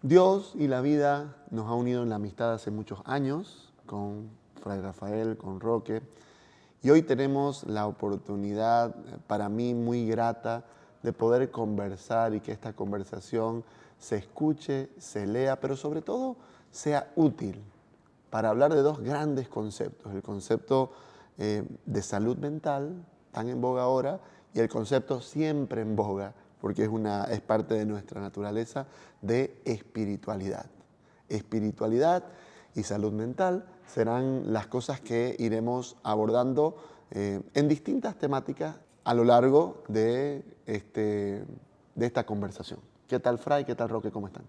Dios y la vida nos ha unido en la amistad hace muchos años con Fray Rafael, con Roque, y hoy tenemos la oportunidad, para mí muy grata, de poder conversar y que esta conversación se escuche, se lea, pero sobre todo sea útil para hablar de dos grandes conceptos: el concepto de salud mental, tan en boga ahora, y el concepto siempre en boga, porque es parte de nuestra naturaleza, de espiritualidad. Espiritualidad y salud mental serán las cosas que iremos abordando en distintas temáticas a lo largo de esta conversación. ¿Qué tal, Fray? ¿Qué tal, Roque? ¿Cómo están?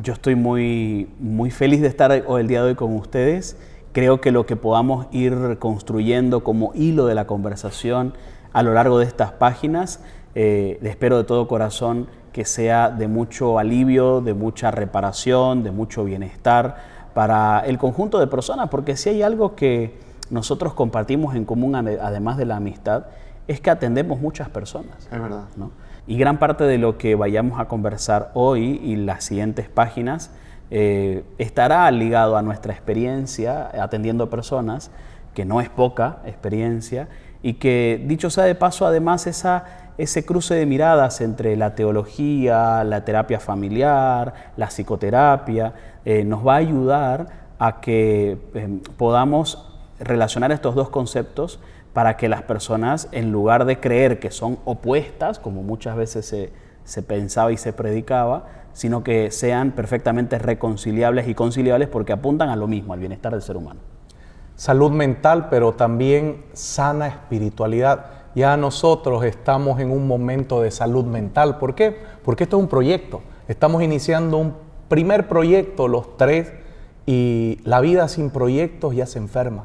Yo estoy muy feliz de estar el día de hoy con ustedes. Creo que lo que podamos ir construyendo como hilo de la conversación a lo largo de estas páginas, espero de todo corazón que sea de mucho alivio, de mucha reparación, de mucho bienestar para el conjunto de personas, porque si hay algo que nosotros compartimos en común, además de la amistad, es que atendemos muchas personas. Es verdad. ¿No? Y gran parte de lo que vayamos a conversar hoy y las siguientes páginas estará ligado a nuestra experiencia atendiendo personas, que no es poca experiencia, y que, dicho sea de paso, además ese cruce de miradas entre la teología, la terapia familiar, la psicoterapia, nos va a ayudar a que podamos relacionar estos dos conceptos para que las personas, en lugar de creer que son opuestas, como muchas veces se pensaba y se predicaba, sino que sean perfectamente reconciliables y conciliables porque apuntan a lo mismo, al bienestar del ser humano. Salud mental, pero también sana espiritualidad. Ya nosotros estamos en un momento de salud mental. ¿Por qué? Porque esto es un proyecto. Estamos iniciando un primer proyecto, los tres, y la vida sin proyectos ya se enferma.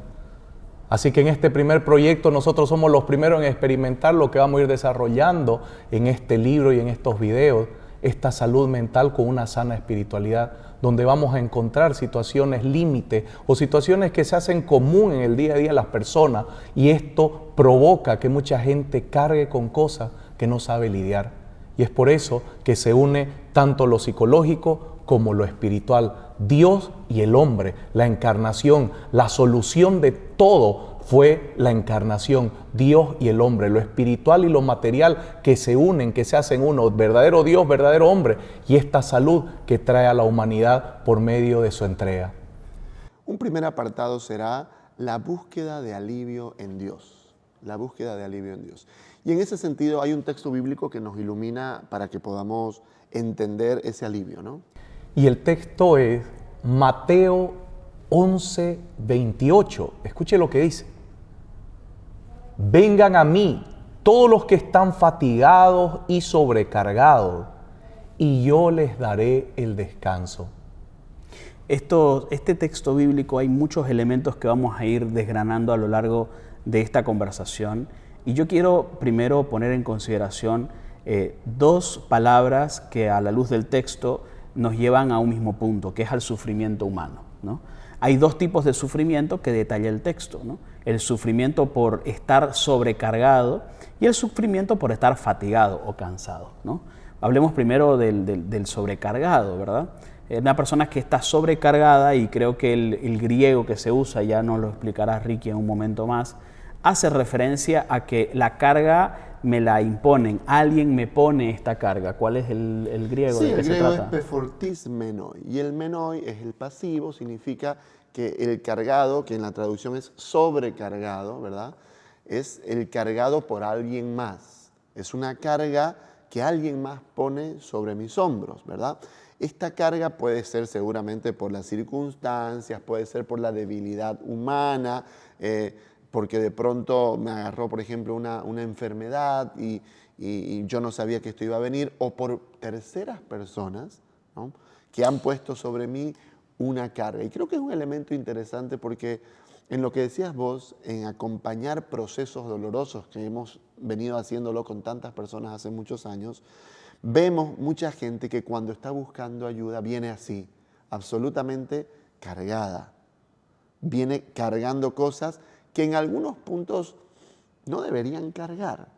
Así que en este primer proyecto nosotros somos los primeros en experimentar lo que vamos a ir desarrollando en este libro y en estos videos, esta salud mental con una sana espiritualidad, donde vamos a encontrar situaciones límite o situaciones que se hacen común en el día a día de las personas, y esto provoca que mucha gente cargue con cosas que no sabe lidiar. Y es por eso que se une tanto lo psicológico como lo espiritual. Dios y el hombre, la encarnación, la solución de todo fue la encarnación. Dios y el hombre, lo espiritual y lo material que se unen, que se hacen uno, verdadero Dios, verdadero hombre, y esta salud que trae a la humanidad por medio de su entrega. Un primer apartado será la búsqueda de alivio en Dios. La búsqueda de alivio en Dios. Y en ese sentido hay un texto bíblico que nos ilumina para que podamos entender ese alivio, ¿no? Y el texto es Mateo 11:28. Escuche lo que dice. Vengan a mí todos los que están fatigados y sobrecargados, y yo les daré el descanso. Este texto bíblico, hay muchos elementos que vamos a ir desgranando a lo largo de esta conversación, y yo quiero primero poner en consideración dos palabras que a la luz del texto nos llevan a un mismo punto, que es al sufrimiento humano, ¿no? Hay dos tipos de sufrimiento que detalla el texto, ¿no? El sufrimiento por estar sobrecargado y el sufrimiento por estar fatigado o cansado, ¿no? Hablemos primero del sobrecargado, ¿verdad? Una persona que está sobrecargada, y creo que el griego que se usa, ya nos lo explicará Ricky en un momento más, hace referencia a que la carga me la imponen, alguien me pone esta carga. ¿Cuál es el griego? Sí, ¿De qué se griego es trata? pefortis menoi, y el menoi es el pasivo, significa que el cargado, que en la traducción es sobrecargado, ¿verdad? Es el cargado por alguien más. Es una carga que alguien más pone sobre mis hombros, ¿verdad? Esta carga puede ser seguramente por las circunstancias, puede ser por la debilidad humana, porque de pronto me agarró, por ejemplo, una enfermedad y yo no sabía que esto iba a venir, o por terceras personas, ¿no?, que han puesto sobre mí una carga. Y creo que es un elemento interesante porque en lo que decías vos, en acompañar procesos dolorosos, que hemos venido haciéndolo con tantas personas hace muchos años, vemos mucha gente que cuando está buscando ayuda viene así, absolutamente cargada. Viene cargando cosas que en algunos puntos no deberían cargar.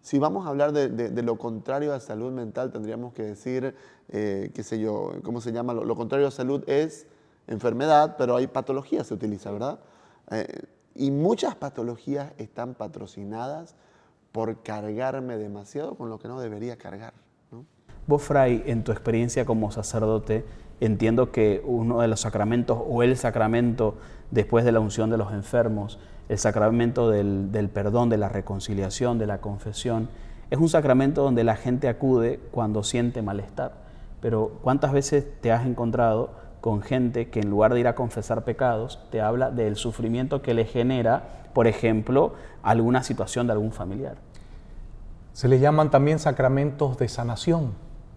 Si vamos a hablar de lo contrario a salud mental, tendríamos que decir, qué sé yo, ¿cómo se llama? Lo contrario a salud es enfermedad, pero hay patologías, se utiliza, ¿verdad? Y muchas patologías están patrocinadas por cargarme demasiado con lo que no debería cargar, ¿no? Vos, Fray, en tu experiencia como sacerdote, entiendo que uno de los sacramentos o el sacramento después de la unción de los enfermos, el sacramento del perdón, de la reconciliación, de la confesión, es un sacramento donde la gente acude cuando siente malestar. Pero ¿cuántas veces te has encontrado con gente que en lugar de ir a confesar pecados, te habla del sufrimiento que le genera, por ejemplo, alguna situación de algún familiar? Se le llaman también sacramentos de sanación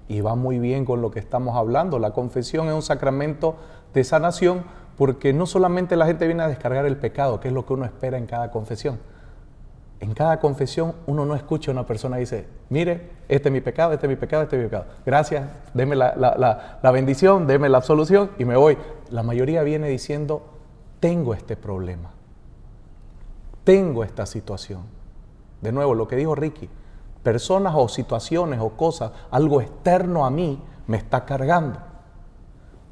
y va muy bien con lo que estamos hablando. La confesión es un sacramento de sanación porque no solamente la gente viene a descargar el pecado, que es lo que uno espera en cada confesión. En cada confesión uno no escucha a una persona y dice, mire, este es mi pecado, este es mi pecado, este es mi pecado. Gracias, deme la bendición, deme la absolución y me voy. La mayoría viene diciendo, tengo este problema, tengo esta situación. De nuevo, lo que dijo Ricky, personas o situaciones o cosas, algo externo a mí me está cargando.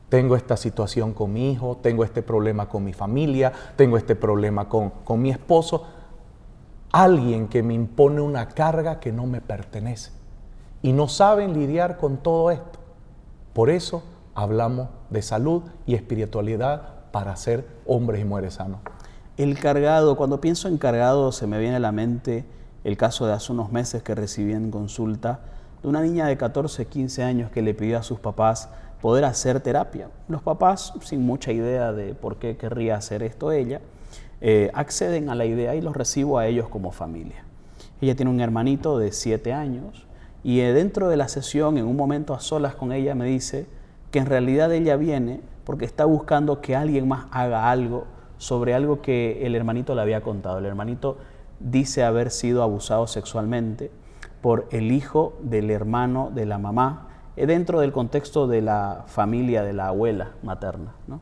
Tengo esta situación con mi hijo, tengo este problema con mi familia, tengo este problema con mi esposo. Alguien que me impone una carga que no me pertenece. Y no saben lidiar con todo esto. Por eso hablamos de salud y espiritualidad para ser hombres y mujeres sanos. El cargado, cuando pienso en cargado se me viene a la mente el caso de hace unos meses que recibí en consulta de una niña de 14, 15 años que le pidió a sus papás poder hacer terapia. Los papás, sin mucha idea de por qué querría hacer esto ella, acceden a la idea y los recibo a ellos como familia. Ella tiene un hermanito de 7 años y dentro de la sesión, en un momento a solas con ella, me dice que en realidad ella viene porque está buscando que alguien más haga algo sobre algo que el hermanito le había contado. El hermanito dice haber sido abusado sexualmente por el hijo del hermano de la mamá, dentro del contexto de la familia de la abuela materna, ¿no?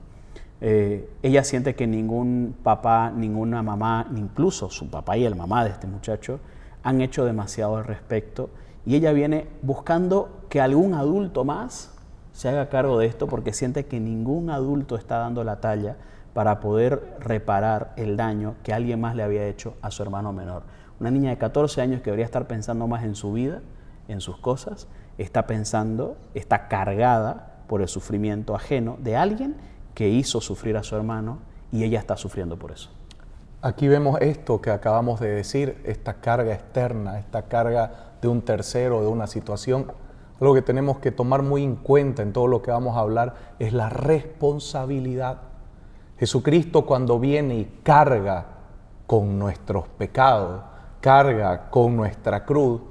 Ella siente que ningún papá, ninguna mamá, incluso su papá y el mamá de este muchacho, han hecho demasiado al respecto y ella viene buscando que algún adulto más se haga cargo de esto porque siente que ningún adulto está dando la talla para poder reparar el daño que alguien más le había hecho a su hermano menor. Una niña de 14 años que debería estar pensando más en su vida, en sus cosas, está cargada por el sufrimiento ajeno de alguien que hizo sufrir a su hermano y ella está sufriendo por eso. Aquí vemos esto que acabamos de decir, esta carga externa, esta carga de un tercero, de una situación. Algo que tenemos que tomar muy en cuenta en todo lo que vamos a hablar es la responsabilidad. Jesucristo cuando viene y carga con nuestros pecados, carga con nuestra cruz,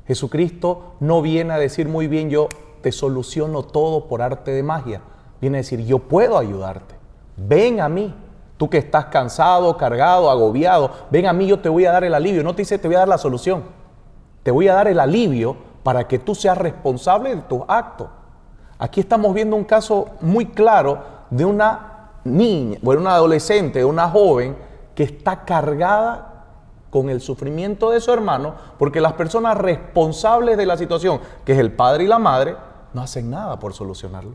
Jesucristo no viene a decir muy bien, yo te soluciono todo por arte de magia. Viene a decir, yo puedo ayudarte. Ven a mí. Tú que estás cansado, cargado, agobiado, ven a mí, yo te voy a dar el alivio. No te dice, te voy a dar la solución. Te voy a dar el alivio para que tú seas responsable de tus actos. Aquí estamos viendo un caso muy claro de una niña, bueno, una adolescente, una joven que está cargada con el sufrimiento de su hermano, porque las personas responsables de la situación, que es el padre y la madre, no hacen nada por solucionarlo.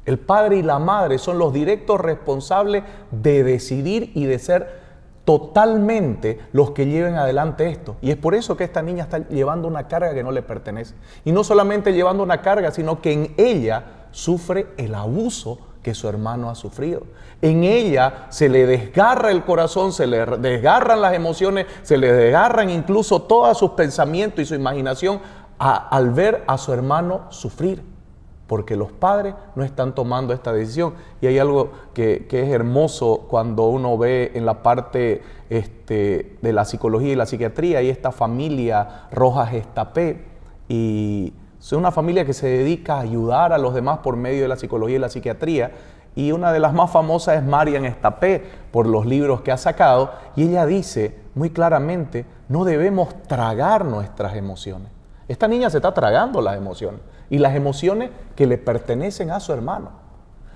El padre y la madre son los directos responsables de decidir y de ser totalmente los que lleven adelante esto. Y es por eso que esta niña está llevando una carga que no le pertenece. Y no solamente llevando una carga, sino que en ella sufre el abuso que su hermano ha sufrido. En ella se le desgarra el corazón, se le desgarran las emociones, se le desgarran incluso todos sus pensamientos y su imaginación al ver a su hermano sufrir, porque los padres no están tomando esta decisión. Y hay algo que es hermoso cuando uno ve en la parte de la psicología y la psiquiatría, y esta familia Rojas Estapé, y es una familia que se dedica a ayudar a los demás por medio de la psicología y la psiquiatría, y una de las más famosas es Marian Estapé por los libros que ha sacado, y ella dice muy claramente, no debemos tragar nuestras emociones. Esta niña se está tragando las emociones, y las emociones que le pertenecen a su hermano.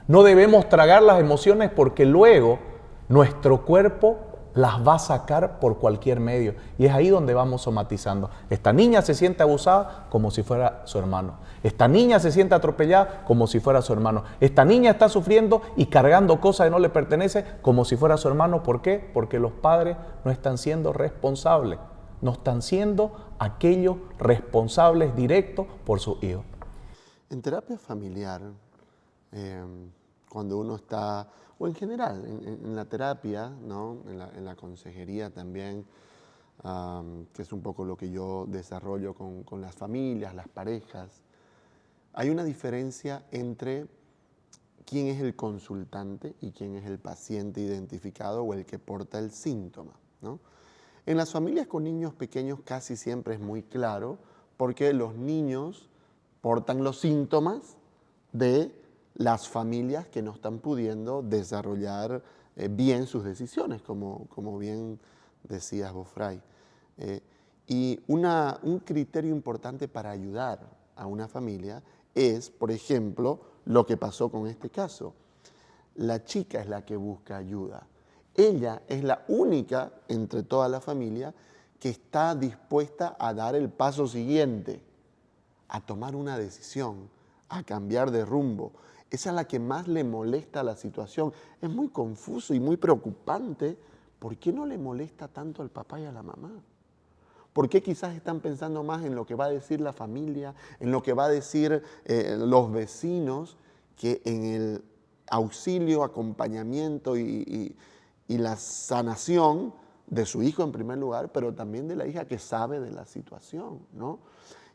No debemos tragar las emociones porque luego nuestro cuerpo las va a sacar por cualquier medio. Y es ahí donde vamos somatizando. Esta niña se siente abusada como si fuera su hermano. Esta niña se siente atropellada como si fuera su hermano. Esta niña está sufriendo y cargando cosas que no le pertenecen como si fuera su hermano. ¿Por qué? Porque los padres no están siendo responsables. No están siendo aquellos responsables directos por sus hijos. En terapia familiar, cuando uno está, o en general, en la terapia, ¿no? En la consejería también, que es un poco lo que yo desarrollo con las familias, las parejas, hay una diferencia entre quién es el consultante y quién es el paciente identificado o el que porta el síntoma, ¿no? En las familias con niños pequeños casi siempre es muy claro porque los niños portan los síntomas de las familias que no están pudiendo desarrollar bien sus decisiones, como bien decías vos, Fray. Y un criterio importante para ayudar a una familia es, por ejemplo, lo que pasó con este caso. La chica es la que busca ayuda. Ella es la única entre toda la familia que está dispuesta a dar el paso siguiente, a tomar una decisión, a cambiar de rumbo. Esa es la que más le molesta la situación. Es muy confuso y muy preocupante. ¿Por qué no le molesta tanto al papá y a la mamá? ¿Por qué quizás están pensando más en lo que va a decir la familia, en lo que va a decir los vecinos, que en el auxilio, acompañamiento y la sanación de su hijo en primer lugar, pero también de la hija que sabe de la situación, ¿no?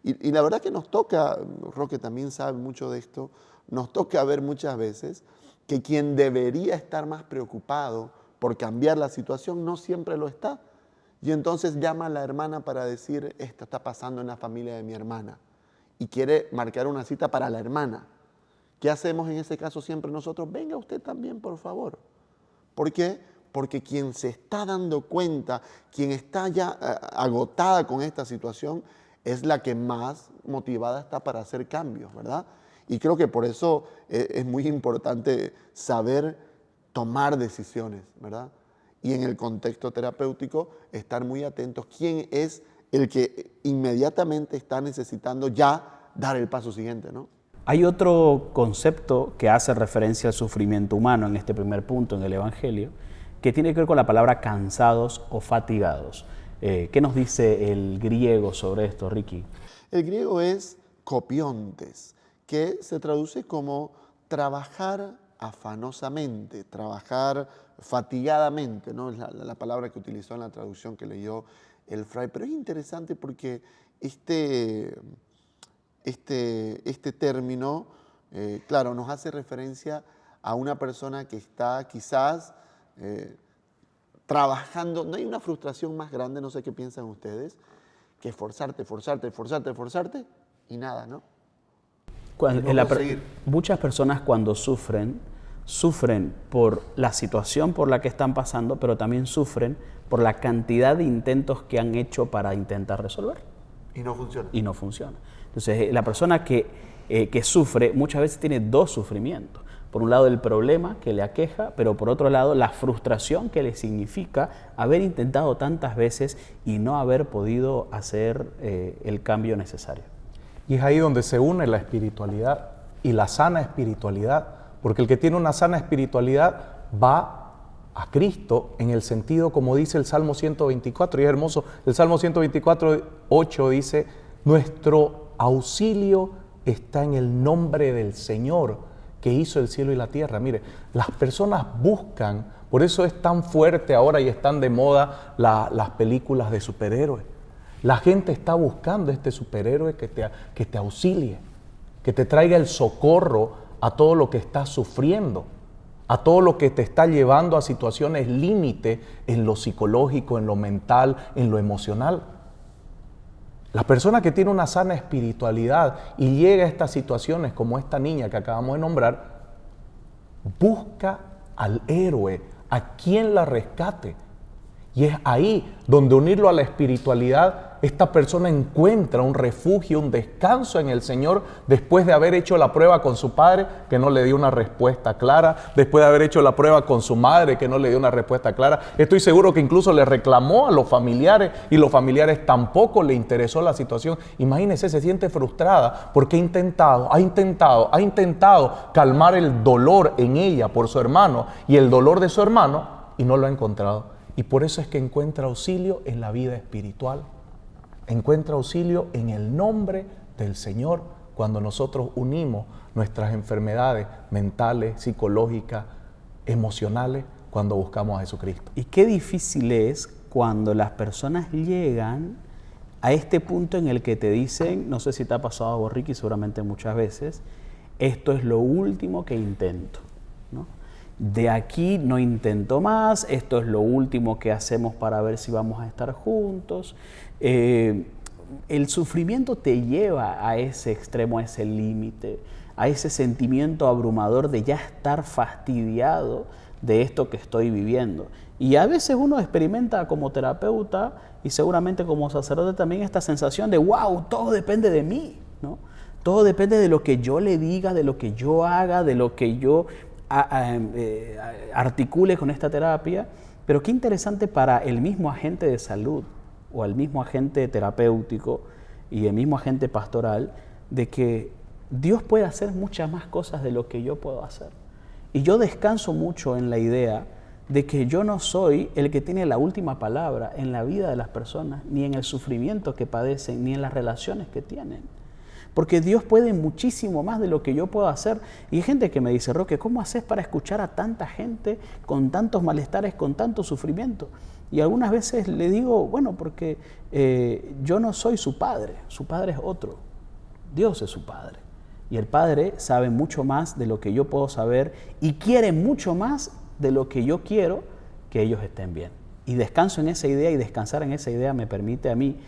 Y la verdad que nos toca, Roque también sabe mucho de esto, nos toca ver muchas veces que quien debería estar más preocupado por cambiar la situación no siempre lo está. Y entonces llama a la hermana para decir, esto está pasando en la familia de mi hermana, y quiere marcar una cita para la hermana. ¿Qué hacemos en ese caso siempre nosotros? Venga usted también, por favor. ¿Por qué? Porque quien se está dando cuenta, quien está ya agotada con esta situación, es la que más motivada está para hacer cambios, ¿verdad? Y creo que por eso es muy importante saber tomar decisiones, ¿verdad? Y en el contexto terapéutico, estar muy atentos quién es el que inmediatamente está necesitando ya dar el paso siguiente, ¿no? Hay otro concepto que hace referencia al sufrimiento humano en este primer punto en el Evangelio, que tiene que ver con la palabra cansados o fatigados. ¿Qué nos dice el griego sobre esto, Ricky? El griego es kopiontes, que se traduce como trabajar afanosamente, trabajar fatigadamente, ¿no? Es la palabra que utilizó en la traducción que leyó el Fray. Pero es interesante porque este término, claro, nos hace referencia a una persona que está quizás trabajando. No hay una frustración más grande, no sé qué piensan ustedes, que esforzarte y nada, ¿no? Muchas personas cuando sufren por la situación por la que están pasando, pero también sufren por la cantidad de intentos que han hecho para intentar resolver. Y no funciona. Entonces, la persona que sufre muchas veces tiene dos sufrimientos. Por un lado, el problema que le aqueja, pero por otro lado, la frustración que le significa haber intentado tantas veces y no haber podido hacer el cambio necesario. Y es ahí donde se une la espiritualidad y la sana espiritualidad, porque el que tiene una sana espiritualidad va a Cristo en el sentido como dice el Salmo 124, y es hermoso, el Salmo 124, 8 dice, nuestro auxilio está en el nombre del Señor que hizo el cielo y la tierra. Mire, las personas buscan, por eso es tan fuerte ahora y están de moda las películas de superhéroes. La gente está buscando este superhéroe que te auxilie, que te traiga el socorro a todo lo que estás sufriendo, a todo lo que te está llevando a situaciones límite en lo psicológico, en lo mental, en lo emocional. La persona que tiene una sana espiritualidad y llega a estas situaciones como esta niña que acabamos de nombrar, busca al héroe, a quien la rescate. Y es ahí donde unirlo a la espiritualidad, esta persona encuentra un refugio, un descanso en el Señor después de haber hecho la prueba con su padre que no le dio una respuesta clara, después de haber hecho la prueba con su madre que no le dio una respuesta clara. Estoy seguro que incluso le reclamó a los familiares y los familiares tampoco le interesó la situación. Imagínese, se siente frustrada porque ha intentado calmar el dolor en ella por su hermano y el dolor de su hermano y no lo ha encontrado. Y por eso es que encuentra auxilio en la vida espiritual. Encuentra auxilio en el nombre del Señor cuando nosotros unimos nuestras enfermedades mentales, psicológicas, emocionales, cuando buscamos a Jesucristo. Y qué difícil es cuando las personas llegan a este punto en el que te dicen, no sé si te ha pasado a vos, Ricky, seguramente muchas veces, esto es lo último que intento, ¿no? De aquí no intento más, esto es lo último que hacemos para ver si vamos a estar juntos. El sufrimiento te lleva a ese extremo, a ese límite, a ese sentimiento abrumador de ya estar fastidiado de esto que estoy viviendo. Y a veces uno experimenta como terapeuta y seguramente como sacerdote también esta sensación de wow, todo depende de mí, ¿no? Todo depende de lo que yo le diga, de lo que yo haga, de lo que yo articule con esta terapia. Pero qué interesante para el mismo agente de salud o el mismo agente terapéutico y el mismo agente pastoral, de que Dios puede hacer muchas más cosas de lo que yo puedo hacer. Y yo descanso mucho en la idea de que yo no soy el que tiene la última palabra en la vida de las personas, ni en el sufrimiento que padecen, ni en las relaciones que tienen. Porque Dios puede muchísimo más de lo que yo puedo hacer. Y hay gente que me dice, Roque, ¿cómo haces para escuchar a tanta gente con tantos malestares, con tanto sufrimiento? Y algunas veces le digo, bueno, porque yo no soy su padre es otro. Dios es su padre. Y el Padre sabe mucho más de lo que yo puedo saber y quiere mucho más de lo que yo quiero que ellos estén bien. Y descanso en esa idea, y descansar en esa idea me permite a mí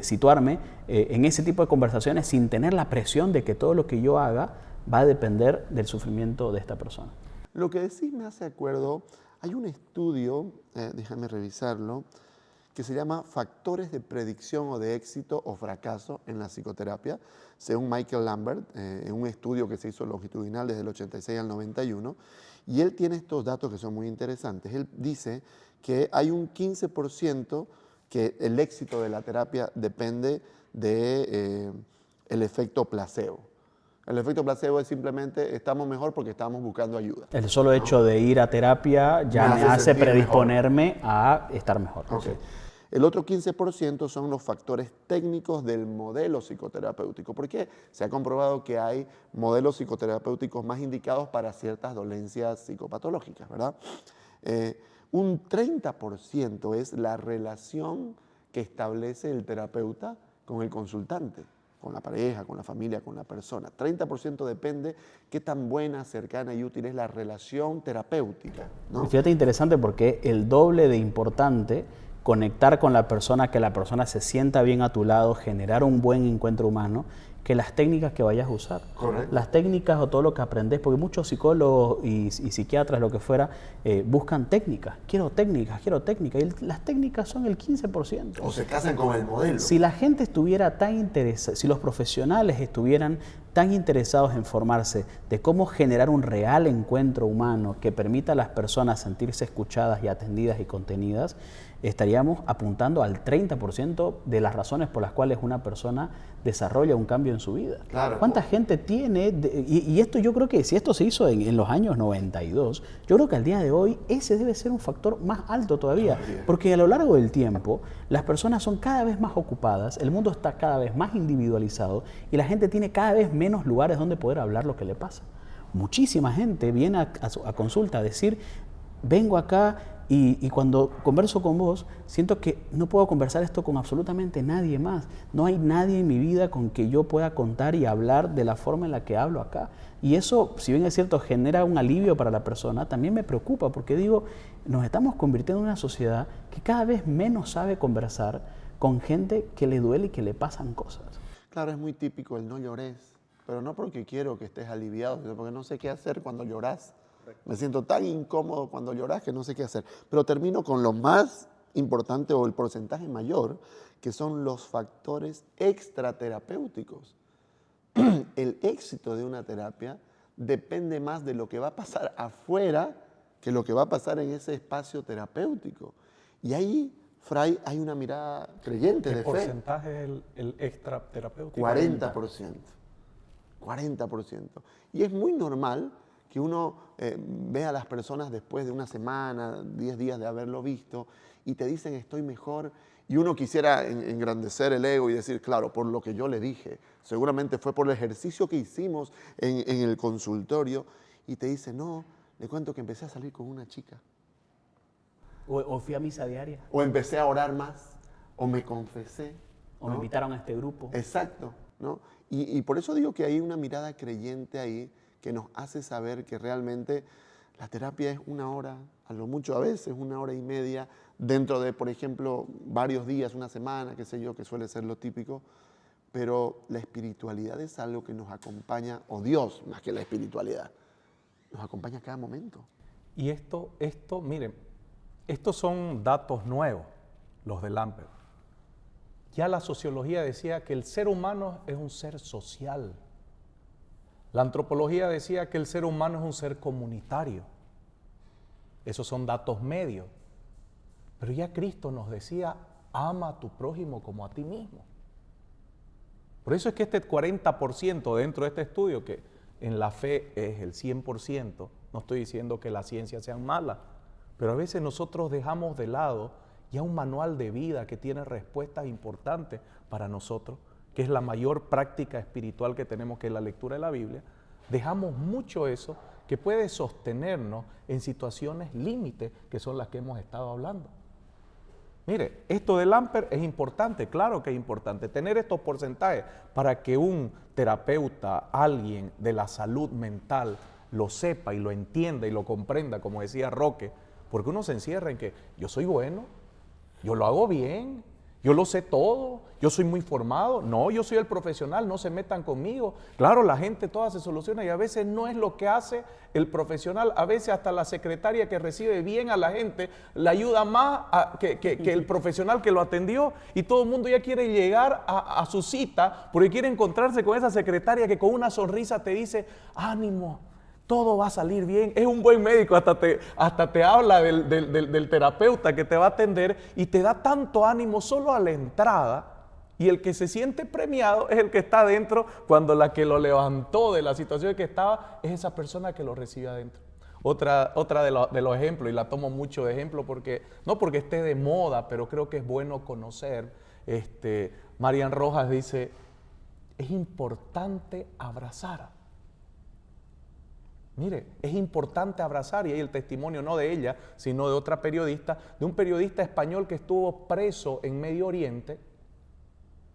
situarme en ese tipo de conversaciones sin tener la presión de que todo lo que yo haga va a depender del sufrimiento de esta persona. Lo que decís me hace acuerdo, hay un estudio, déjame revisarlo, que se llama Factores de Predicción o de Éxito o Fracaso en la Psicoterapia, según Michael Lambert, en un estudio que se hizo longitudinal desde el 86 al 91, y él tiene estos datos que son muy interesantes. Él dice que hay un 15% que el éxito de la terapia depende del efecto placebo. El efecto placebo es simplemente estamos mejor porque estamos buscando ayuda. El solo hecho de ir a terapia ya me hace predisponerme a estar mejor. Okay. Sí. El otro 15% son los factores técnicos del modelo psicoterapéutico, porque se ha comprobado que hay modelos psicoterapéuticos más indicados para ciertas dolencias psicopatológicas, ¿verdad? Un 30% es la relación que establece el terapeuta con el consultante, con la pareja, con la familia, con la persona. 30% depende qué tan buena, cercana y útil es la relación terapéutica, ¿no? Fíjate, interesante, porque el doble de importante conectar con la persona, que la persona se sienta bien a tu lado, generar un buen encuentro humano, que las técnicas que vayas a usar. Correcto. Las técnicas o todo lo que aprendes, porque muchos psicólogos y psiquiatras, lo que fuera, buscan técnicas. Quiero técnicas. Y las técnicas son el 15%. O se casan con el modelo. Si la gente estuviera tan interesada, si los profesionales estuvieran tan interesados en formarse de cómo generar un real encuentro humano que permita a las personas sentirse escuchadas y atendidas y contenidas, estaríamos apuntando al 30% de las razones por las cuales una persona desarrolla un cambio en su vida. Claro. ¿Cuánta gente tiene? Y esto, yo creo que si esto se hizo en los años 92, yo creo que al día de hoy ese debe ser un factor más alto todavía, porque a lo largo del tiempo las personas son cada vez más ocupadas, el mundo está cada vez más individualizado y la gente tiene cada vez menos lugares donde poder hablar lo que le pasa. Muchísima gente viene a consulta a decir, vengo acá y cuando converso con vos, siento que no puedo conversar esto con absolutamente nadie más. No hay nadie en mi vida con que yo pueda contar y hablar de la forma en la que hablo acá. Y eso, si bien es cierto, genera un alivio para la persona, también me preocupa, porque digo, nos estamos convirtiendo en una sociedad que cada vez menos sabe conversar con gente que le duele y que le pasan cosas. Claro, es muy típico el no llores, pero no porque quiero que estés aliviado, sino porque no sé qué hacer cuando lloras. Me siento tan incómodo cuando lloras que no sé qué hacer. Pero termino con lo más importante o el porcentaje mayor, que son los factores extraterapéuticos. El éxito de una terapia depende más de lo que va a pasar afuera que lo que va a pasar en ese espacio terapéutico. Y ahí, Fray, hay una mirada creyente de fe. ¿Qué porcentaje es el extraterapéutico? 40%. 40%. Y es muy normal que uno vea a las personas después de una semana, 10 días de haberlo visto, y te dicen estoy mejor, y uno quisiera engrandecer el ego y decir, claro, por lo que yo le dije, seguramente fue por el ejercicio que hicimos en el consultorio, y te dice, no, le cuento que empecé a salir con una chica. O fui a misa diaria. O empecé a orar más, o me confesé. O me invitaron a este grupo. Exacto, ¿no? Y por eso digo que hay una mirada creyente ahí que nos hace saber que realmente la terapia es 1 hora, a lo mucho a veces 1 hora y media, dentro de, por ejemplo, varios días, una semana, qué sé yo, que suele ser lo típico, pero la espiritualidad es algo que nos acompaña, o Dios más que la espiritualidad, nos acompaña a cada momento. Y esto, miren, estos son datos nuevos, los de Lamper. Ya la sociología decía que el ser humano es un ser social. La antropología decía que el ser humano es un ser comunitario. Esos son datos medios. Pero ya Cristo nos decía, ama a tu prójimo como a ti mismo. Por eso es que este 40% dentro de este estudio, que en la fe es el 100%, no estoy diciendo que las ciencias sean malas, pero a veces nosotros dejamos de lado ya un manual de vida que tiene respuestas importantes para nosotros, que es la mayor práctica espiritual que tenemos, que es la lectura de la Biblia. Dejamos mucho eso que puede sostenernos en situaciones límites, que son las que hemos estado hablando. Mire, esto del Lamper es importante, claro que es importante, tener estos porcentajes para que un terapeuta, alguien de la salud mental, lo sepa y lo entienda y lo comprenda, como decía Roque, porque uno se encierra en que yo soy bueno, yo lo hago bien, yo lo sé todo, yo soy muy formado. No, yo soy el profesional, no se metan conmigo. Claro, la gente toda se soluciona y a veces no es lo que hace el profesional. A veces hasta la secretaria que recibe bien a la gente le ayuda más que el profesional que lo atendió, y todo el mundo ya quiere llegar a su cita porque quiere encontrarse con esa secretaria que con una sonrisa te dice, ánimo, todo va a salir bien. Es un buen médico, hasta te habla del terapeuta que te va a atender y te da tanto ánimo solo a la entrada, y el que se siente premiado es el que está adentro, cuando la que lo levantó de la situación en que estaba es esa persona que lo recibe adentro. Otra de los ejemplos, y la tomo mucho de ejemplo porque no porque esté de moda, pero creo que es bueno conocer. Marian Rojas dice, es importante abrazar. Mire, es importante abrazar, y hay el testimonio no de ella, sino de otra periodista, de un periodista español que estuvo preso en Medio Oriente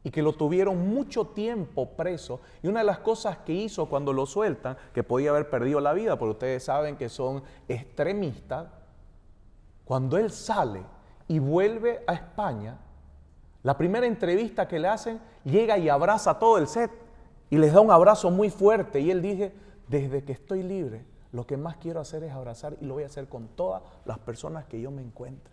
y que lo tuvieron mucho tiempo preso, y una de las cosas que hizo cuando lo sueltan, que podía haber perdido la vida, porque ustedes saben que son extremistas, cuando él sale y vuelve a España, la primera entrevista que le hacen, llega y abraza a todo el set y les da un abrazo muy fuerte, y él dice, desde que estoy libre, lo que más quiero hacer es abrazar, y lo voy a hacer con todas las personas que yo me encuentre.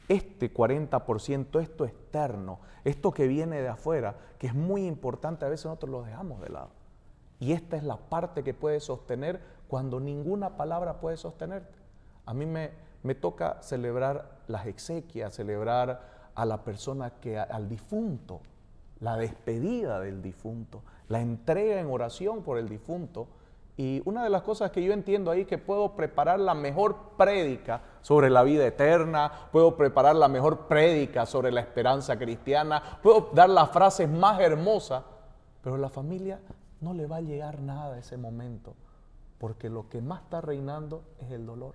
Este 40%, esto externo, esto que viene de afuera, que es muy importante, a veces nosotros lo dejamos de lado. Y esta es la parte que puede sostener cuando ninguna palabra puede sostenerte. A mí me toca celebrar las exequias, celebrar a la persona al difunto, la despedida del difunto, la entrega en oración por el difunto. Y una de las cosas que yo entiendo ahí, que puedo preparar la mejor prédica sobre la vida eterna, puedo preparar la mejor prédica sobre la esperanza cristiana, puedo dar las frases más hermosas, pero a la familia no le va a llegar nada a ese momento, porque lo que más está reinando es el dolor.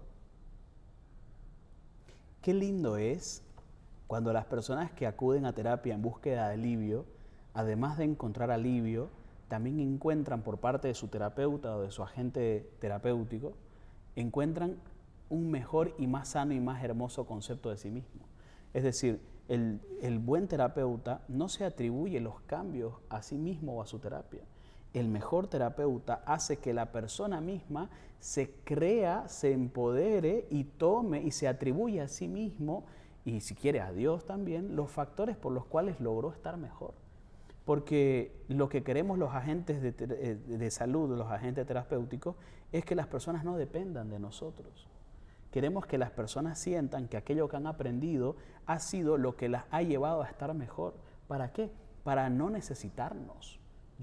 Qué lindo es cuando las personas que acuden a terapia en búsqueda de alivio, además de encontrar alivio, también encuentran por parte de su terapeuta o de su agente terapéutico, encuentran un mejor y más sano y más hermoso concepto de sí mismo. Es decir, el buen terapeuta no se atribuye los cambios a sí mismo o a su terapia. El mejor terapeuta hace que la persona misma se crea, se empodere y tome y se atribuya a sí mismo y si quiere a Dios también, los factores por los cuales logró estar mejor. Porque lo que queremos los agentes de salud, los agentes terapéuticos, es que las personas no dependan de nosotros. Queremos que las personas sientan que aquello que han aprendido ha sido lo que las ha llevado a estar mejor. ¿Para qué? Para no necesitarnos.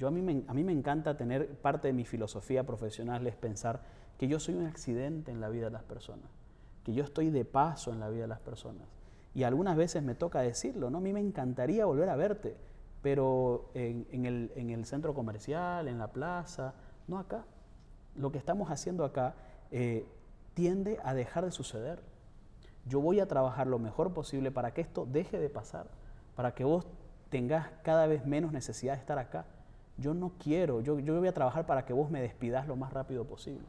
A mí me encanta tener, parte de mi filosofía profesional es pensar que yo soy un accidente en la vida de las personas, que yo estoy de paso en la vida de las personas. Y algunas veces me toca decirlo, ¿no? A mí me encantaría volver a verte, pero en el centro comercial, en la plaza, no acá. Lo que estamos haciendo acá tiende a dejar de suceder. Yo voy a trabajar lo mejor posible para que esto deje de pasar, para que vos tengas cada vez menos necesidad de estar acá. Yo no quiero, yo voy a trabajar para que vos me despidas lo más rápido posible.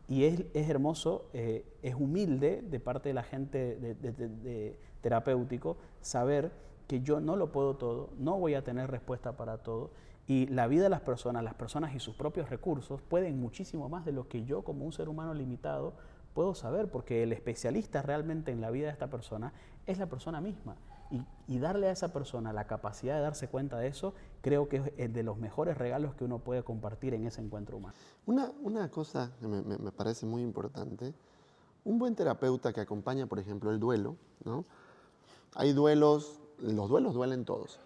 Y es hermoso, es humilde de parte de la gente de terapéutico saber que yo no lo puedo todo, no voy a tener respuesta para todo, y la vida de las personas y sus propios recursos pueden muchísimo más de lo que yo como un ser humano limitado puedo saber, porque el especialista realmente en la vida de esta persona es la persona misma. Y darle a esa persona la capacidad de darse cuenta de eso, creo que es de los mejores regalos que uno puede compartir en ese encuentro humano. Una cosa que me parece muy importante, un buen terapeuta que acompaña, por ejemplo, el duelo, ¿no? Hay duelos, los duelos duelen todos.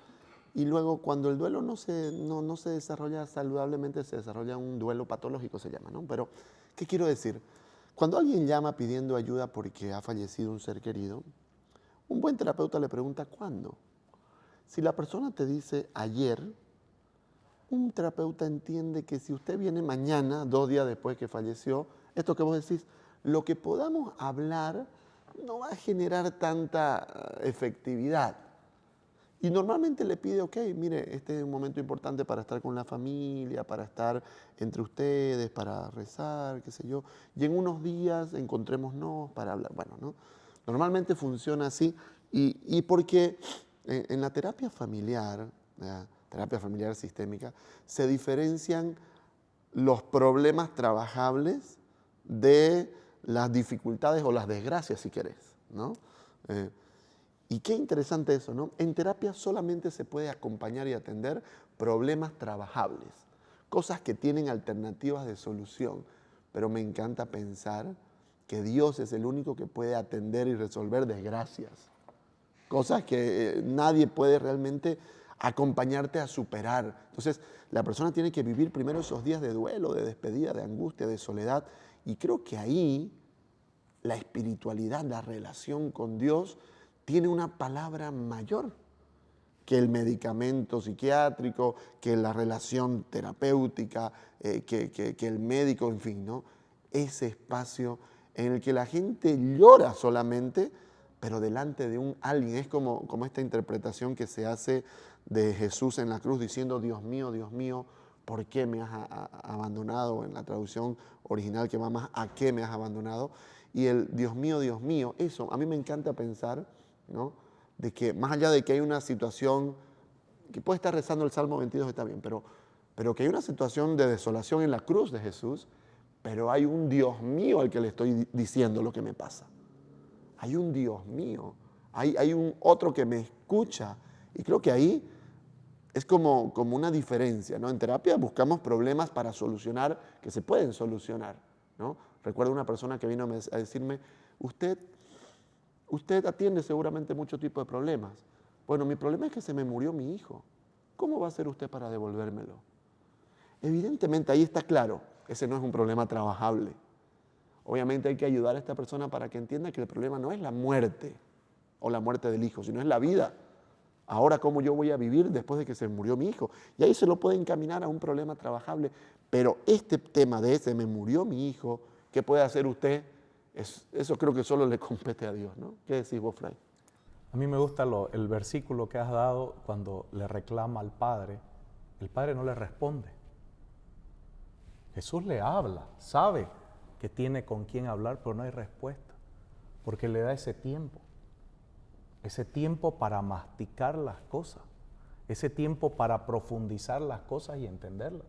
Y luego cuando el duelo no se desarrolla saludablemente, se desarrolla un duelo patológico, se llama, ¿no? Pero, ¿qué quiero decir? Cuando alguien llama pidiendo ayuda porque ha fallecido un ser querido, un buen terapeuta le pregunta ¿cuándo? Si la persona te dice ayer, un terapeuta entiende que si usted viene mañana, 2 días después que falleció, esto que vos decís, lo que podamos hablar no va a generar tanta efectividad. Y normalmente le pide, ok, mire, este es un momento importante para estar con la familia, para estar entre ustedes, para rezar, qué sé yo. Y en unos días encontrémonos para hablar. Bueno, ¿no? Normalmente funciona así. Y porque en la terapia familiar sistémica, se diferencian los problemas trabajables de las dificultades o las desgracias, si querés, ¿no? Y qué interesante eso, ¿no? En terapia solamente se puede acompañar y atender problemas trabajables, cosas que tienen alternativas de solución. Pero me encanta pensar que Dios es el único que puede atender y resolver desgracias, cosas que nadie puede realmente acompañarte a superar. Entonces, la persona tiene que vivir primero esos días de duelo, de despedida, de angustia, de soledad. Y creo que ahí la espiritualidad, la relación con Dios, tiene una palabra mayor que el medicamento psiquiátrico, que la relación terapéutica, que el médico, en fin, ¿no? Ese espacio en el que la gente llora solamente, pero delante de un alguien. Es como esta interpretación que se hace de Jesús en la cruz diciendo, Dios mío, ¿por qué me has abandonado? En la traducción original que va más, ¿a qué me has abandonado? Y el Dios mío, eso, a mí me encanta pensar, ¿no? De que más allá de que hay una situación, que puede estar rezando el Salmo 22, está bien, pero que hay una situación de desolación en la cruz de Jesús, pero hay un Dios mío al que le estoy diciendo lo que me pasa. Hay un Dios mío, hay un otro que me escucha. Y creo que ahí es como una diferencia, ¿no? En terapia buscamos problemas para solucionar, que se pueden solucionar, ¿no? Recuerdo una persona que vino a decirme, usted atiende seguramente mucho tipo de problemas. Bueno, mi problema es que se me murió mi hijo. ¿Cómo va a hacer usted para devolvérmelo? Evidentemente ahí está claro, ese no es un problema trabajable. Obviamente hay que ayudar a esta persona para que entienda que el problema no es la muerte o la muerte del hijo, sino es la vida. Ahora, ¿cómo yo voy a vivir después de que se murió mi hijo? Y ahí se lo puede encaminar a un problema trabajable. Pero este tema de se me murió mi hijo, ¿qué puede hacer usted? Eso creo que solo le compete a Dios, ¿no? ¿Qué decís vos, Fray? A mí me gusta el versículo que has dado cuando le reclama al Padre. El Padre no le responde. Jesús le habla, sabe que tiene con quién hablar, pero no hay respuesta, porque le da ese tiempo para masticar las cosas, ese tiempo para profundizar las cosas y entenderlas.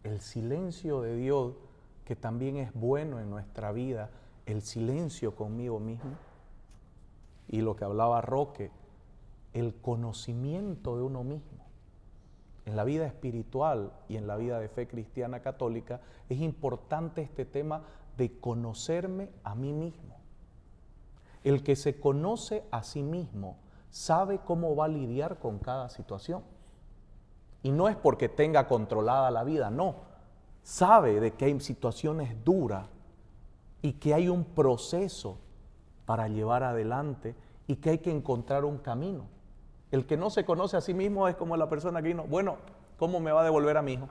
El silencio de Dios, que también es bueno en nuestra vida, el silencio conmigo mismo, y lo que hablaba Roque, el conocimiento de uno mismo. En la vida espiritual y en la vida de fe cristiana católica es importante este tema de conocerme a mí mismo. El que se conoce a sí mismo sabe cómo va a lidiar con cada situación. Y no es porque tenga controlada la vida, no. Sabe de que hay situaciones duras y que hay un proceso para llevar adelante y que hay que encontrar un camino. El que no se conoce a sí mismo es como la persona que vino, bueno, ¿cómo me va a devolver a mi hijo?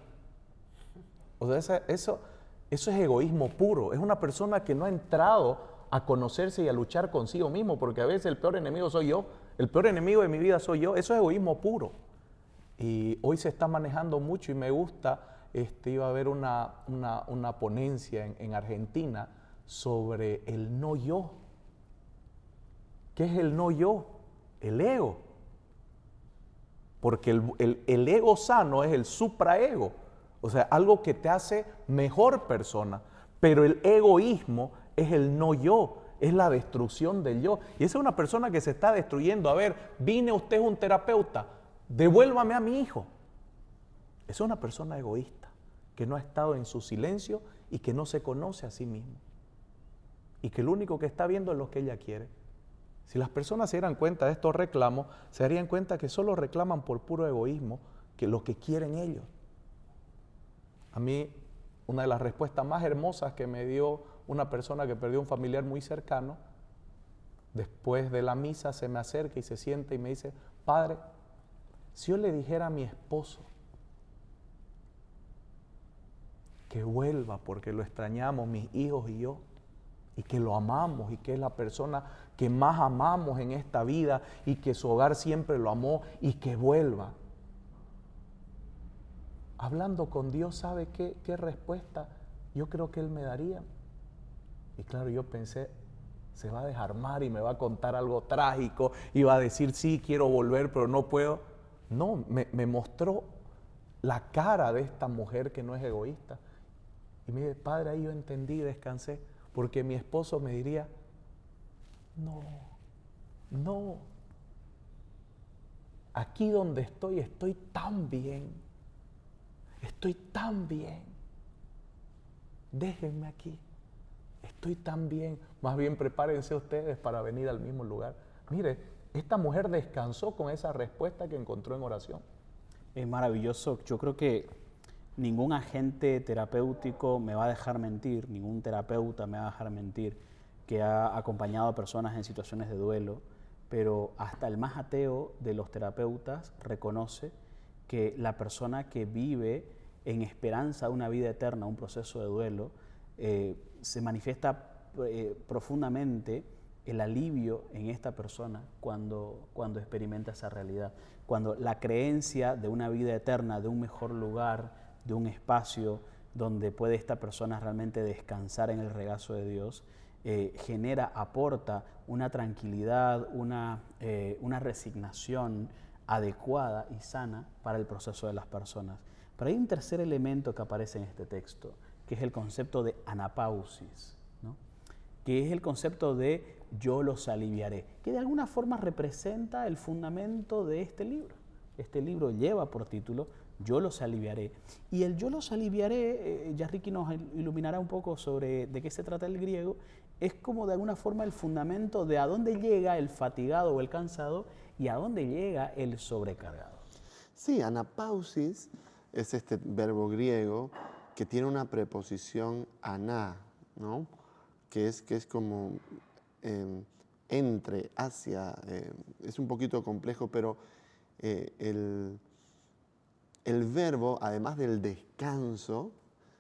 O sea, eso es egoísmo puro. Es una persona que no ha entrado a conocerse y a luchar consigo mismo, porque a veces el peor enemigo soy yo, el peor enemigo de mi vida soy yo. Eso es egoísmo puro. Y hoy se está manejando mucho y me gusta, iba a haber una ponencia en Argentina sobre el no yo. ¿Qué es el no yo? El ego. Porque el ego sano es el supraego, o sea, algo que te hace mejor persona. Pero el egoísmo es el no yo, es la destrucción del yo. Y esa es una persona que se está destruyendo. A ver, vine, usted es un terapeuta, devuélvame a mi hijo. Esa es una persona egoísta, que no ha estado en su silencio y que no se conoce a sí mismo. Y que lo único que está viendo es lo que ella quiere. Si las personas se dieran cuenta de estos reclamos, se darían cuenta que solo reclaman por puro egoísmo, que lo que quieren ellos. A mí, una de las respuestas más hermosas que me dio una persona que perdió un familiar muy cercano, después de la misa se me acerca y se sienta y me dice, padre, si yo le dijera a mi esposo que vuelva porque lo extrañamos mis hijos y yo, y que lo amamos y que es la persona que más amamos en esta vida y que su hogar siempre lo amó y que vuelva. Hablando con Dios, ¿sabe qué respuesta yo creo que Él me daría? Y claro, yo pensé, se va a desarmar y me va a contar algo trágico y va a decir, sí, quiero volver, pero no puedo. No, me mostró la cara de esta mujer que no es egoísta. Y me dice, padre, ahí yo entendí y descansé. Porque mi esposo me diría, no, aquí donde estoy tan bien, déjenme aquí, estoy tan bien, más bien prepárense ustedes para venir al mismo lugar. Mire, esta mujer descansó con esa respuesta que encontró en oración. Es maravilloso. Yo creo que ningún agente terapéutico me va a dejar mentir, ningún terapeuta me va a dejar mentir que ha acompañado a personas en situaciones de duelo, pero hasta el más ateo de los terapeutas reconoce que la persona que vive en esperanza de una vida eterna, un proceso de duelo, se manifiesta profundamente el alivio en esta persona cuando experimenta esa realidad, cuando la creencia de una vida eterna, de un mejor lugar, de un espacio donde puede esta persona realmente descansar en el regazo de Dios, aporta una tranquilidad, una resignación adecuada y sana para el proceso de las personas. Pero hay un tercer elemento que aparece en este texto, que es el concepto de anapausis, ¿no? Que es el concepto de yo los aliviaré, que de alguna forma representa el fundamento de este libro. Este libro lleva por título Yo los aliviaré. Y el yo los aliviaré, ya Ricky nos iluminará un poco sobre de qué se trata el griego, es como de alguna forma el fundamento de a dónde llega el fatigado o el cansado y a dónde llega el sobrecargado. Sí, anapausis es este verbo griego que tiene una preposición aná, ¿no? que es como entre, hacia, es un poquito complejo, pero el verbo, además del descanso,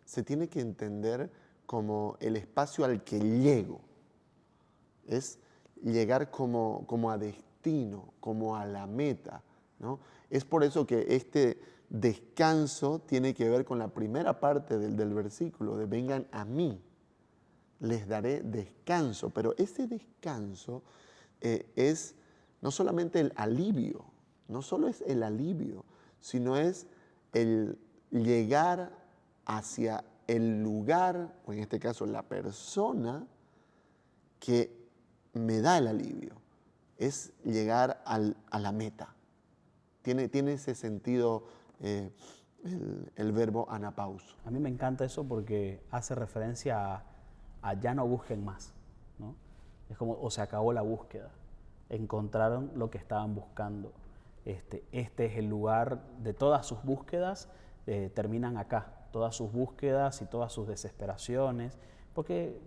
se tiene que entender como el espacio al que llego. Es llegar como a destino, como a la meta, ¿no? Es por eso que este descanso tiene que ver con la primera parte del versículo, de vengan a mí, les daré descanso. Pero ese descanso es no solamente el alivio, no solo es el alivio, sino es el llegar hacia el lugar, o en este caso la persona, que me da el alivio. es llegar a la meta. Tiene ese sentido el verbo anapauso. A mí me encanta eso porque hace referencia a ya no busquen más, ¿no? Es como, o se acabó la búsqueda, encontraron lo que estaban buscando. Este es el lugar de todas sus búsquedas, terminan acá, todas sus búsquedas y todas sus desesperaciones, porque,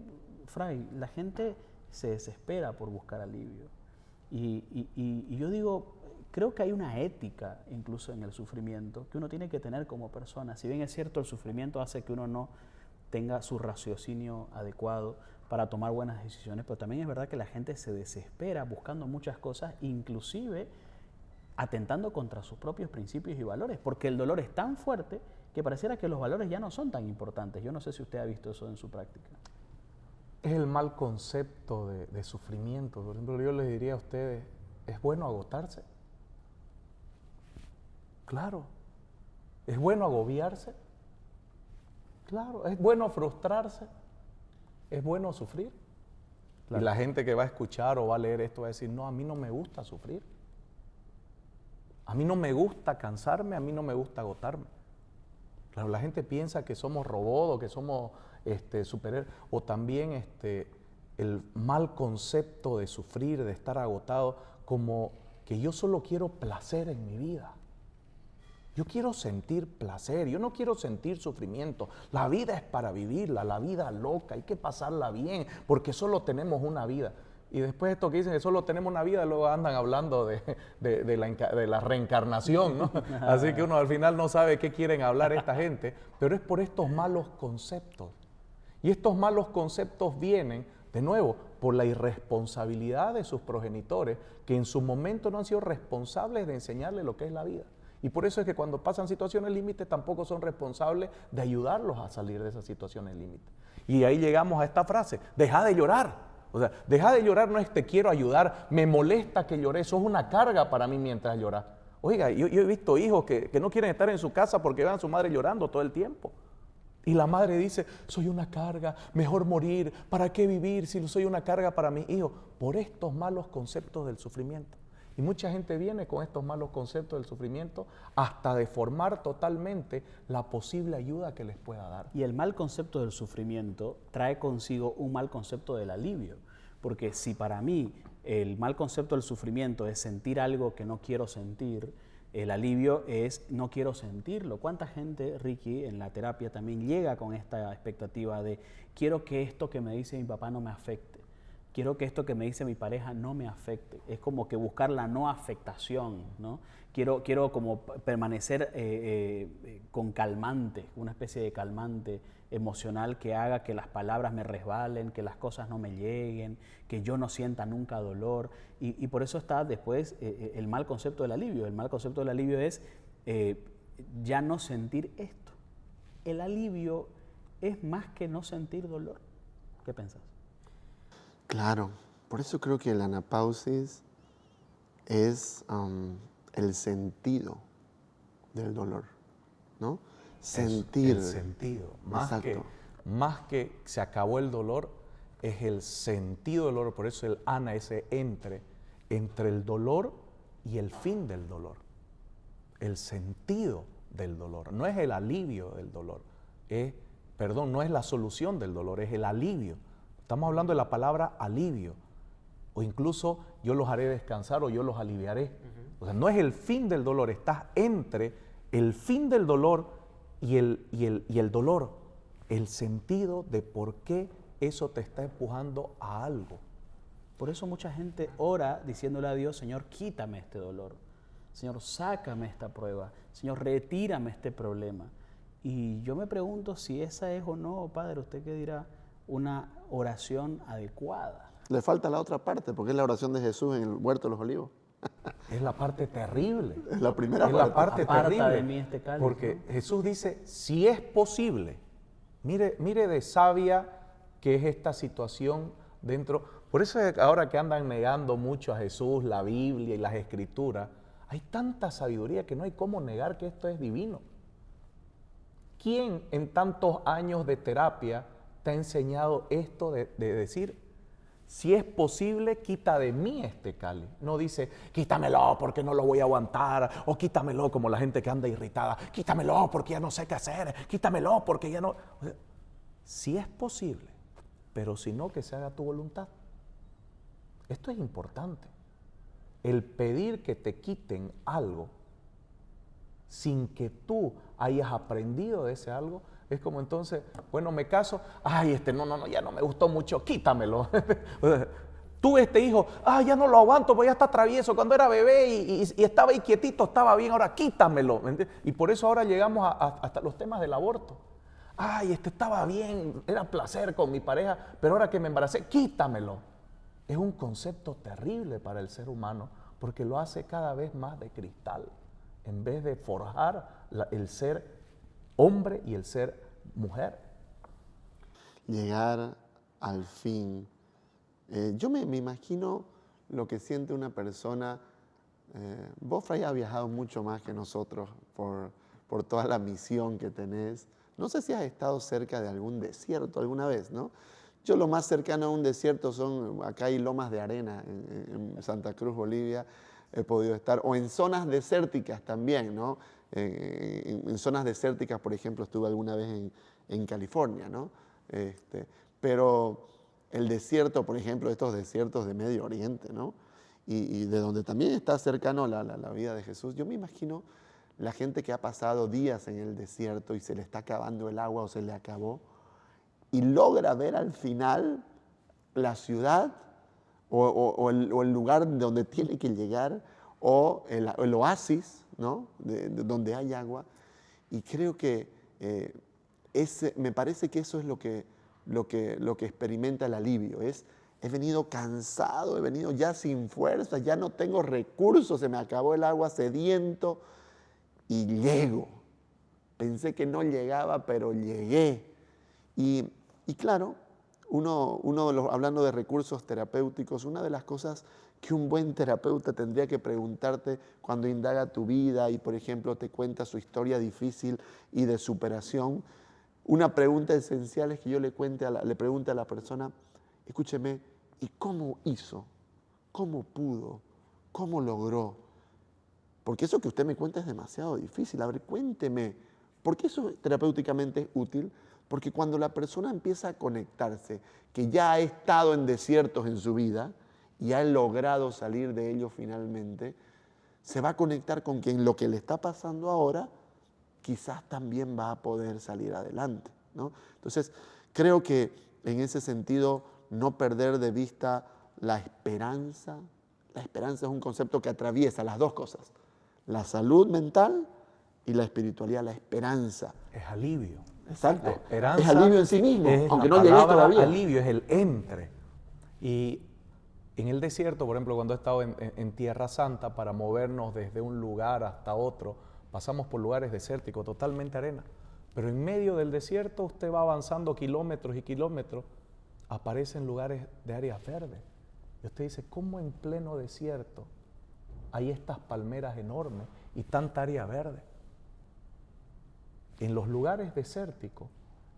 Fray, la gente se desespera por buscar alivio. Y yo digo, creo que hay una ética incluso en el sufrimiento que uno tiene que tener como persona. Si bien es cierto, el sufrimiento hace que uno no tenga su raciocinio adecuado para tomar buenas decisiones, pero también es verdad que la gente se desespera buscando muchas cosas, inclusive atentando contra sus propios principios y valores, porque el dolor es tan fuerte que pareciera que los valores ya no son tan importantes. Yo no sé si usted ha visto eso en su práctica. Es el mal concepto de sufrimiento. Por ejemplo, yo les diría a ustedes, ¿es bueno agotarse? Claro. ¿Es bueno agobiarse? Claro. ¿Es bueno frustrarse? ¿Es bueno sufrir? Claro. Y la gente que va a escuchar o va a leer esto va a decir, no, a mí no me gusta sufrir. A mí no me gusta cansarme, a mí no me gusta agotarme. Claro, la gente piensa que somos robots o que somos superhéroes, o también el mal concepto de sufrir, de estar agotado, como que yo solo quiero placer en mi vida. Yo quiero sentir placer, yo no quiero sentir sufrimiento. La vida es para vivirla, la vida loca, hay que pasarla bien, porque solo tenemos una vida. Y después esto que dicen que solo tenemos una vida, luego andan hablando de la reencarnación, ¿no? Así que uno al final no sabe qué quieren hablar esta gente, pero es por estos malos conceptos. Y estos malos conceptos vienen, de nuevo, por la irresponsabilidad de sus progenitores, que en su momento no han sido responsables de enseñarles lo que es la vida. Y por eso es que cuando pasan situaciones límite tampoco son responsables de ayudarlos a salir de esas situaciones límite. Y ahí llegamos a esta frase, deja de llorar. O sea, deja de llorar no es te quiero ayudar, me molesta que llores, sos una carga para mí mientras lloras. Oiga, yo he visto hijos que no quieren estar en su casa porque ven a su madre llorando todo el tiempo. Y la madre dice, soy una carga, mejor morir, ¿para qué vivir si soy una carga para mis hijos? Por estos malos conceptos del sufrimiento. Y mucha gente viene con estos malos conceptos del sufrimiento hasta deformar totalmente la posible ayuda que les pueda dar. Y el mal concepto del sufrimiento trae consigo un mal concepto del alivio. Porque si para mí el mal concepto del sufrimiento es sentir algo que no quiero sentir, el alivio es no quiero sentirlo. ¿Cuánta gente, Ricky, en la terapia también llega con esta expectativa de quiero que esto que me dice mi papá no me afecte? Quiero que esto que me dice mi pareja no me afecte. Es como que buscar la no afectación, ¿no? Quiero como permanecer con calmante, una especie de calmante emocional que haga que las palabras me resbalen, que las cosas no me lleguen, que yo no sienta nunca dolor. Y por eso está después el mal concepto del alivio. El mal concepto del alivio es ya no sentir esto. El alivio es más que no sentir dolor. ¿Qué pensás? Claro, por eso creo que la anapausis es el sentido del dolor, ¿no? Sentir. El sentido. Exacto. Más que se acabó el dolor, es el sentido del dolor. Por eso el ana, ese entre el dolor y el fin del dolor. El sentido del dolor. No es el alivio del dolor. No es la solución del dolor, es el alivio. Estamos hablando de la palabra alivio, o incluso yo los haré descansar o yo los aliviaré. O sea, no es el fin del dolor, estás entre el fin del dolor y el dolor, el sentido de por qué eso te está empujando a algo. Por eso mucha gente ora diciéndole a Dios, Señor, quítame este dolor, Señor, sácame esta prueba, Señor, retírame este problema. Y yo me pregunto si esa es o no, Padre, ¿usted qué dirá? Una oración adecuada. Le falta la otra parte, porque es la oración de Jesús en el huerto de los olivos. Es la parte terrible. Es la primera parte. Es la parte terrible. De mí este cáliz, porque ¿no? Jesús dice, si es posible, mire de sabia que es esta situación dentro. Por eso es que ahora que andan negando mucho a Jesús, la Biblia y las Escrituras, hay tanta sabiduría que no hay cómo negar que esto es divino. ¿Quién en tantos años de terapia te ha enseñado esto de decir, si es posible, quita de mí este cáliz. No dice, quítamelo porque no lo voy a aguantar, o quítamelo como la gente que anda irritada, quítamelo porque ya no sé qué hacer, quítamelo porque ya no... O sea, si es posible, pero si no, que se haga tu voluntad. Esto es importante. El pedir que te quiten algo sin que tú hayas aprendido de ese algo, es como entonces, bueno, me caso, ay, no, ya no me gustó mucho, quítamelo. Tuve este hijo, ay, ya no lo aguanto, porque ya está travieso, cuando era bebé y estaba ahí quietito, estaba bien, ahora quítamelo. Y por eso ahora llegamos hasta los temas del aborto. Ay, estaba bien, era placer con mi pareja, pero ahora que me embaracé, quítamelo. Es un concepto terrible para el ser humano, porque lo hace cada vez más de cristal, en vez de forjar el ser hombre y el ser mujer. Llegar al fin. Yo me imagino lo que siente una persona. Vos, Fray, has viajado mucho más que nosotros por toda la misión que tenés. No sé si has estado cerca de algún desierto alguna vez, ¿no? Yo lo más cercano a un desierto acá hay lomas de arena en Santa Cruz, Bolivia, he podido estar, o en zonas desérticas también, ¿no? En zonas desérticas, por ejemplo, estuve alguna vez en California, ¿no? Pero el desierto, por ejemplo, estos desiertos de Medio Oriente, ¿no? Y de donde también está cercano la vida de Jesús, yo me imagino la gente que ha pasado días en el desierto y se le está acabando el agua o se le acabó, y logra ver al final la ciudad o el lugar donde tiene que llegar, o el oasis, ¿no? de donde hay agua. Y creo que me parece que eso es lo que experimenta el alivio. He venido cansado, he venido ya sin fuerza, ya no tengo recursos, se me acabó el agua, sediento, y llego. Pensé que no llegaba, pero llegué. Y claro, hablando de recursos terapéuticos, una de las cosas que un buen terapeuta tendría que preguntarte cuando indaga tu vida y, por ejemplo, te cuenta su historia difícil y de superación, una pregunta esencial es que yo le pregunte a la persona, escúcheme, ¿y cómo hizo? ¿Cómo pudo? ¿Cómo logró? Porque eso que usted me cuenta es demasiado difícil. A ver, cuénteme, ¿por qué eso terapéuticamente es útil? Porque cuando la persona empieza a conectarse, que ya ha estado en desiertos en su vida y ha logrado salir de ellos finalmente, se va a conectar con que en lo que le está pasando ahora, quizás también va a poder salir adelante, ¿no? Entonces, creo que en ese sentido, no perder de vista la esperanza. La esperanza es un concepto que atraviesa las dos cosas, la salud mental y la espiritualidad, la esperanza. Es alivio. Exacto. La esperanza es alivio en sí mismo, es aunque la no llegues palabra todavía. Alivio es el entre. Y en el desierto, por ejemplo, cuando he estado en Tierra Santa, para movernos desde un lugar hasta otro, pasamos por lugares desérticos, totalmente arena. Pero en medio del desierto usted va avanzando kilómetros y kilómetros, aparecen lugares de áreas verdes. Y usted dice, ¿cómo en pleno desierto hay estas palmeras enormes y tanta área verde? En los lugares desérticos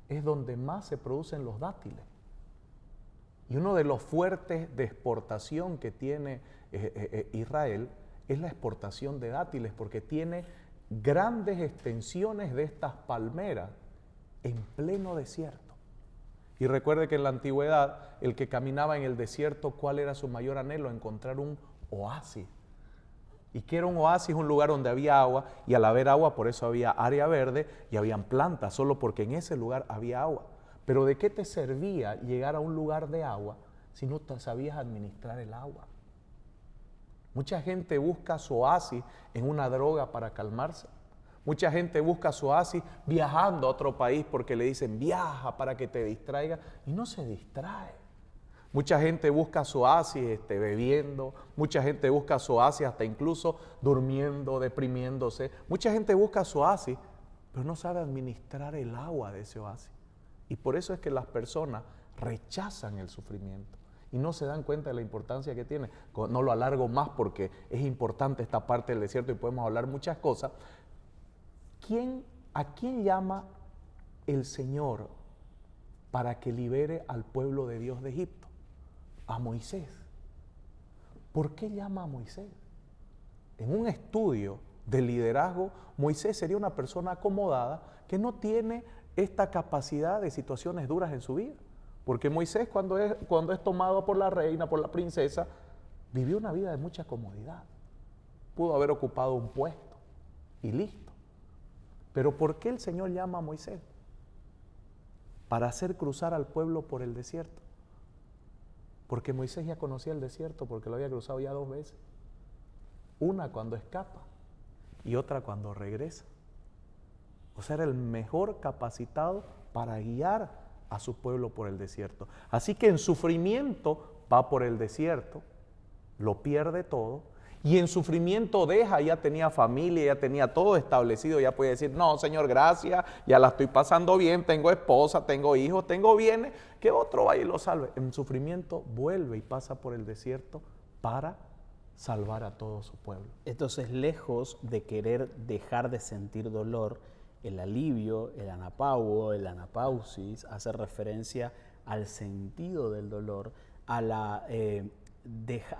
es donde más se producen los dátiles. Y uno de los fuertes de exportación que tiene Israel es la exportación de dátiles, porque tiene grandes extensiones de estas palmeras en pleno desierto. Y recuerde que en la antigüedad, el que caminaba en el desierto, ¿cuál era su mayor anhelo? Encontrar un oasis. ¿Y qué era un oasis? Un lugar donde había agua, y al haber agua, por eso había área verde y habían plantas, solo porque en ese lugar había agua. Pero ¿de qué te servía llegar a un lugar de agua si no sabías administrar el agua? Mucha gente busca su oasis en una droga para calmarse. Mucha gente busca su oasis viajando a otro país porque le dicen viaja para que te distraiga, y no se distrae. Mucha gente busca su oasis bebiendo, mucha gente busca su oasis hasta incluso durmiendo, deprimiéndose. Mucha gente busca su oasis, pero no sabe administrar el agua de ese oasis. Y por eso es que las personas rechazan el sufrimiento y no se dan cuenta de la importancia que tiene. No lo alargo más porque es importante esta parte del desierto y podemos hablar muchas cosas. ¿A quién llama el Señor para que libere al pueblo de Dios de Egipto? a Moisés. ¿Por qué llama a Moisés? En un estudio de liderazgo, Moisés sería una persona acomodada que no tiene esta capacidad de situaciones duras en su vida. Porque Moisés, cuando es tomado por la reina, por la princesa, vivió una vida de mucha comodidad. Pudo haber ocupado un puesto y listo. Pero ¿por qué el Señor llama a Moisés? Para hacer cruzar al pueblo por el desierto. Porque Moisés ya conocía el desierto, porque lo había cruzado ya 2 veces. Una cuando escapa y otra cuando regresa. O sea, era el mejor capacitado para guiar a su pueblo por el desierto. Así que en sufrimiento va por el desierto, lo pierde todo, y en sufrimiento ya tenía familia, ya tenía todo establecido, ya puede decir, no, Señor, gracias, ya la estoy pasando bien, tengo esposa, tengo hijos, tengo bienes, que otro vaya y lo salve. En sufrimiento vuelve y pasa por el desierto para salvar a todo su pueblo. Entonces, lejos de querer dejar de sentir dolor, el alivio, el anapauo, el anapausis, hace referencia al sentido del dolor, a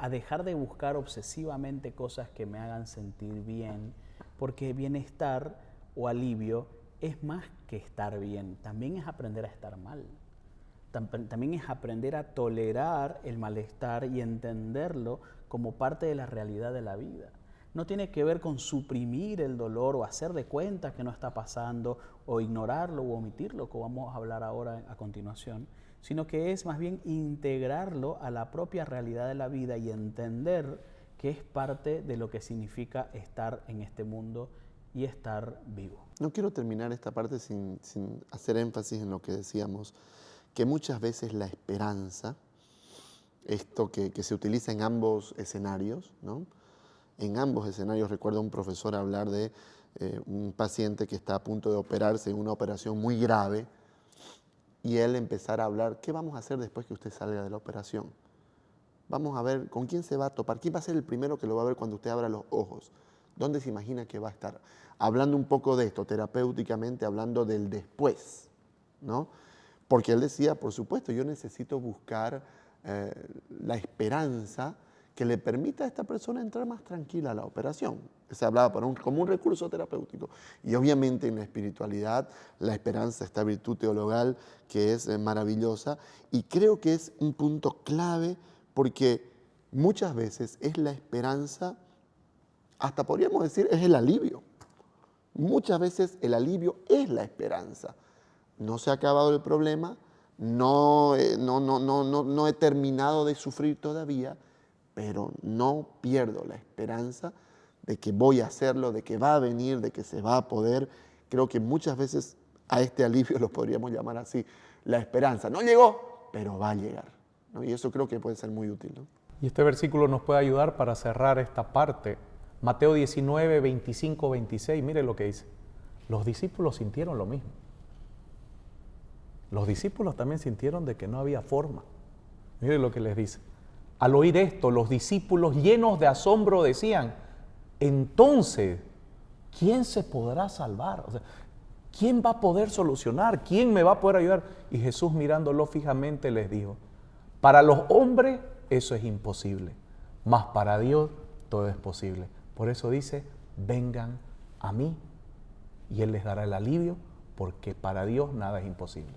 dejar de buscar obsesivamente cosas que me hagan sentir bien, porque bienestar o alivio es más que estar bien, también es aprender a estar mal. También es aprender a tolerar el malestar y entenderlo como parte de la realidad de la vida. No tiene que ver con suprimir el dolor o hacer de cuenta que no está pasando o ignorarlo o omitirlo, como vamos a hablar ahora a continuación, sino que es más bien integrarlo a la propia realidad de la vida y entender que es parte de lo que significa estar en este mundo y estar vivo. No quiero terminar esta parte sin hacer énfasis en lo que decíamos, que muchas veces la esperanza, esto que se utiliza en ambos escenarios, ¿no? En ambos escenarios recuerdo a un profesor hablar de un paciente que está a punto de operarse en una operación muy grave y él empezar a hablar, ¿qué vamos a hacer después que usted salga de la operación? Vamos a ver con quién se va a topar, quién va a ser el primero que lo va a ver cuando usted abra los ojos, dónde se imagina que va a estar. Hablando un poco de esto, terapéuticamente, hablando del después, ¿no? Porque él decía, por supuesto, yo necesito buscar la esperanza que le permita a esta persona entrar más tranquila a la operación. Se hablaba como un recurso terapéutico. Y obviamente en la espiritualidad, la esperanza, esta virtud teologal que es maravillosa. Y creo que es un punto clave porque muchas veces es la esperanza, hasta podríamos decir, es el alivio. Muchas veces el alivio es la esperanza. No se ha acabado el problema, no he terminado de sufrir todavía, pero no pierdo la esperanza de que voy a hacerlo, de que va a venir, de que se va a poder. Creo que muchas veces a este alivio lo podríamos llamar así, la esperanza. No llegó, pero va a llegar, ¿no? Y eso creo que puede ser muy útil, ¿no? Y este versículo nos puede ayudar para cerrar esta parte. Mateo 19, 25, 26, mire lo que dice. Los discípulos sintieron lo mismo. Los discípulos también sintieron de que no había forma. Mire lo que les dice. Al oír esto, los discípulos llenos de asombro decían, entonces, ¿quién se podrá salvar? O sea, ¿quién va a poder solucionar? ¿Quién me va a poder ayudar? Y Jesús mirándolo fijamente les dijo, para los hombres eso es imposible, mas para Dios todo es posible. Por eso dice, vengan a mí y Él les dará el alivio, porque para Dios nada es imposible.